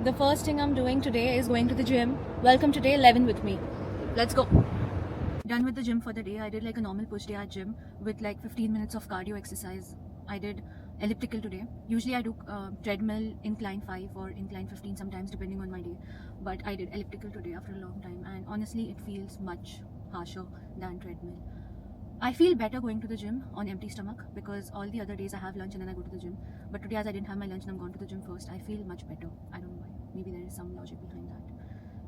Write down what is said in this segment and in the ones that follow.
The first thing I'm doing today is going to the gym. Welcome to day 11 with me. Let's go. Done with the gym for the day. I did like a normal push day at gym with like 15 minutes of cardio exercise. I did elliptical today. Usually I do treadmill, incline 5 or incline 15 sometimes depending on my day. But I did elliptical today after a long time, and honestly it feels much harsher than treadmill. I feel better going to the gym on empty stomach because all the other days I have lunch and then I go to the gym. But today, as I didn't have my lunch and I'm gone to the gym first, I feel much better. I don't know why. Maybe there is some logic behind that.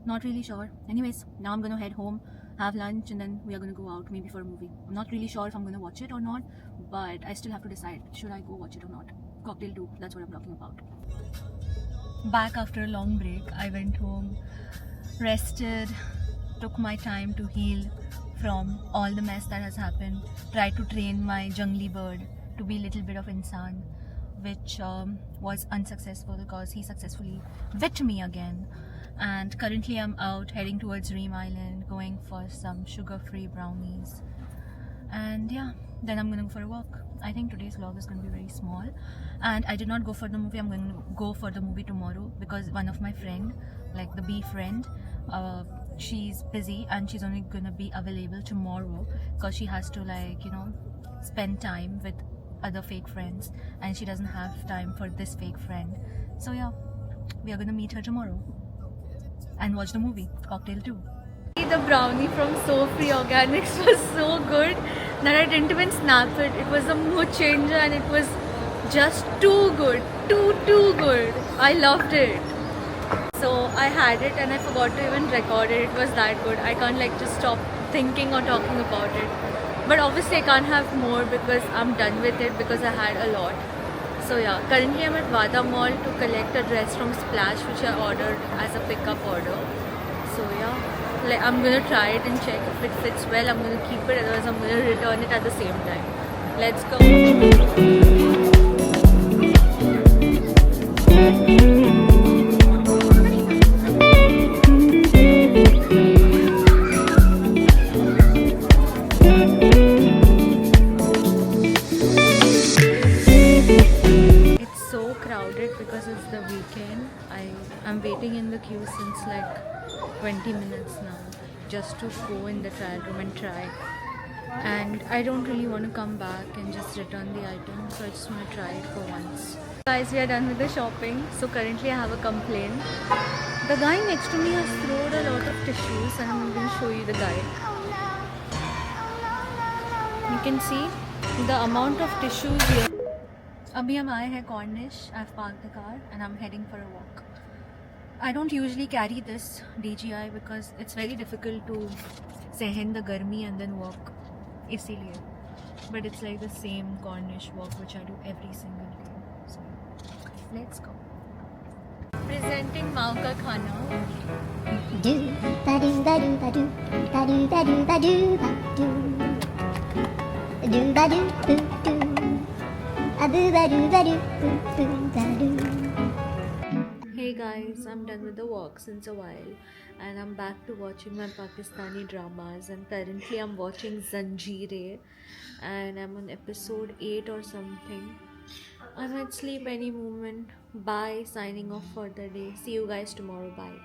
Not really sure. Anyways, now I'm gonna head home, have lunch, and then we are gonna go out maybe for a movie. I'm not really sure if I'm gonna watch it or not, but I still have to decide should I go watch it or not. Cocktail 2, that's what I'm talking about. Back after a long break, I went home, rested, took my time to heal from all the mess that has happened, tried to train my jungly bird to be a little bit of insan, which was unsuccessful because he successfully bit me again. And currently I'm out heading towards Reem Island, going for some sugar-free brownies. And yeah, then I'm gonna go for a walk. I think today's vlog is gonna be very small, and I did not go for the movie. I'm going to go for the movie tomorrow because one of my friend, like the bee friend, she's busy and she's only gonna be available tomorrow because she has to, like, spend time with other fake friends, and she doesn't have time for this fake friend. So yeah, we are gonna meet her tomorrow and watch the movie Cocktail 2. The brownie from So Free Organics was so good that I didn't even snap it. It was a mood changer and it was just too good. Too good. I loved it. So I had it and I forgot to even record it. It was that good. I can't like just stop thinking or talking about it. But obviously I can't have more because I'm done with it because I had a lot. So yeah, currently I'm at Vada Mall to collect a dress from Splash which I ordered as a pickup order. So yeah, like I'm gonna try it and check if it fits well. I'm gonna keep it, otherwise I'm gonna return it at the same time. Let's go. It's so crowded because it's the weekend. I'm waiting in the queue since like 20 minutes now just to go in the trial room and try. And I don't really want to come back and just return the item, so I just want to try it for once. Guys, we are done with the shopping. So currently I have a complaint. The guy next to me has thrown a lot of tissues, and I'm going to show you the guy. You can see the amount of tissues here. Abhi hum aaye hain Cornish. I've parked the car and I'm heading for a walk. I don't usually carry this DJI because it's very difficult to sehen the garmi and then walk. Isiliye. But it's like the same Cornish walk which I do every single day. So let's go. Presenting Mao ka khana. Do ba do ba do ba do ba do ba do ba do ba do do ba do boo do a boo ba do ba do boo ba do. Hey guys, I'm done with the walk since a while and I'm back to watching my Pakistani dramas, and currently I'm watching Zanjeer and I'm on episode 8 or something. I might sleep any moment. Bye, signing off for the day. See you guys tomorrow. Bye.